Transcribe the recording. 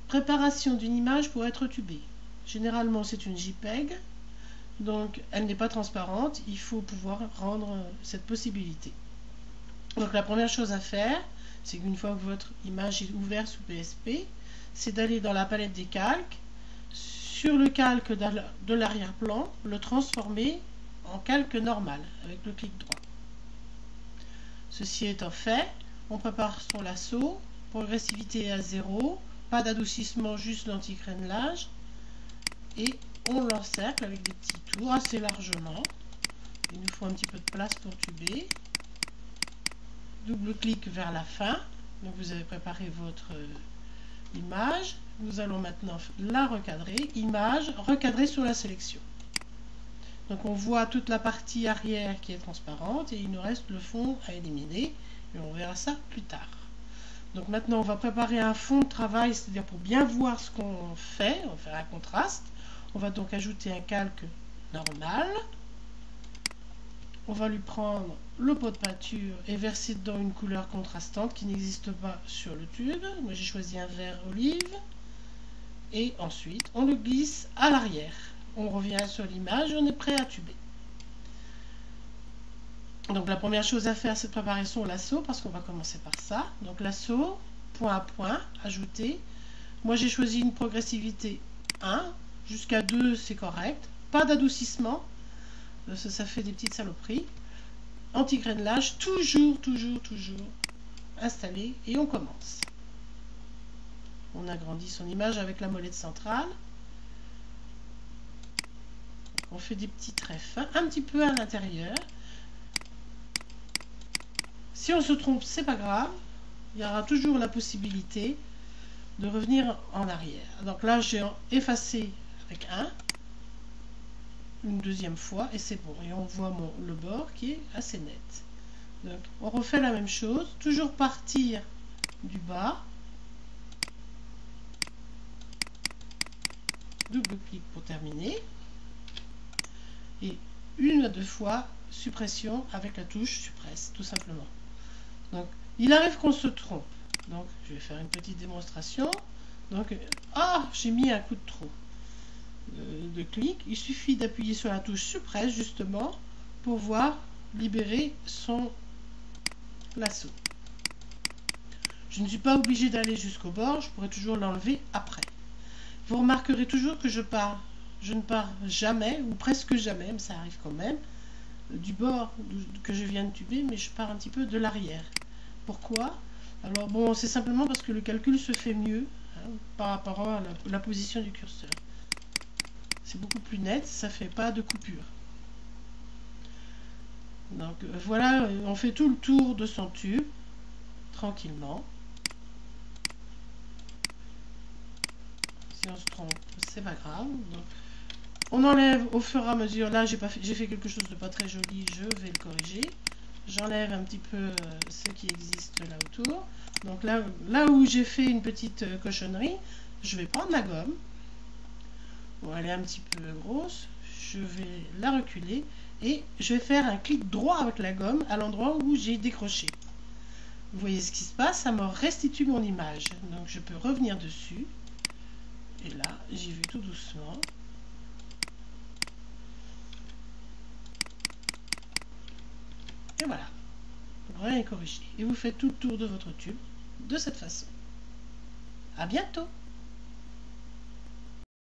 Préparation d'une image pour être tubée. Généralement, c'est une JPEG, donc elle n'est pas transparente. Il faut pouvoir rendre cette possibilité. Donc la première chose à faire, c'est qu'une fois que votre image est ouverte sous PSP, c'est d'aller dans la palette des calques, sur le calque de l'arrière-plan, le transformer en calque normal avec le clic droit. Ceci étant fait, on prépare son lasso, progressivité à 0, pas d'adoucissement, juste l'anti-crénelage, et on l'encercle avec des petits tours assez largement. Il nous faut un petit peu de place pour tuber. Double clic vers la fin, donc vous avez préparé votre image. Nous allons maintenant la recadrer, image, recadrer sur la sélection. Donc on voit toute la partie arrière qui est transparente et il nous reste le fond à éliminer et on verra ça plus tard. Donc maintenant on va préparer un fond de travail, c'est-à-dire pour bien voir ce qu'on fait, on va faire un contraste. On va donc ajouter un calque normal. On va lui prendre le pot de peinture et verser dedans une couleur contrastante qui n'existe pas sur le tube. Moi j'ai choisi un vert olive. Et ensuite on le glisse à l'arrière. On revient sur l'image et on est prêt à tuber. Donc la première chose à faire, c'est de préparer son lasso, parce qu'on va commencer par ça. Donc lasso, point à point, ajouter. Moi j'ai choisi une progressivité 1, jusqu'à 2 c'est correct. Pas d'adoucissement, ça fait des petites saloperies. Anti-crénelage, toujours installé et on commence. On agrandit son image avec la molette centrale. On fait des petits traits fins, un petit peu à l'intérieur. Si on se trompe, c'est pas grave. Il y aura toujours la possibilité de revenir en arrière. Donc là, j'ai effacé avec une deuxième fois et c'est bon. Et on voit le bord qui est assez net. Donc on refait la même chose, toujours partir du bas. Double clic pour terminer. Et une à deux fois suppression avec la touche suppresse, tout simplement. Donc il arrive qu'on se trompe. Donc je vais faire une petite démonstration. Donc j'ai mis un coup de trop de clic. Il suffit d'appuyer sur la touche suppresse justement pour voir libérer son lasso. Je ne suis pas obligé d'aller jusqu'au bord, je pourrais toujours l'enlever après. Vous remarquerez toujours que je ne pars jamais, ou presque jamais, mais ça arrive quand même, du bord que je viens de tuber, mais je pars un petit peu de l'arrière. Pourquoi? Alors bon, c'est simplement parce que le calcul se fait mieux par rapport à la position du curseur. C'est beaucoup plus net, ça ne fait pas de coupure. Donc voilà, on fait tout le tour de son tube, tranquillement. Si on se trompe, c'est pas grave. Donc, on enlève au fur et à mesure. Là, j'ai fait quelque chose de pas très joli, je vais le corriger. J'enlève un petit peu ce qui existe là autour. Donc là où j'ai fait une petite cochonnerie, je vais prendre la gomme. Bon, elle est un petit peu grosse. Je vais la reculer et je vais faire un clic droit avec la gomme à l'endroit où j'ai décroché. Vous voyez ce qui se passe, ça me restitue mon image. Donc je peux revenir dessus. Et là, j'y vais tout doucement. Et voilà. Rien est corrigé. Et vous faites tout le tour de votre tube de cette façon. À bientôt!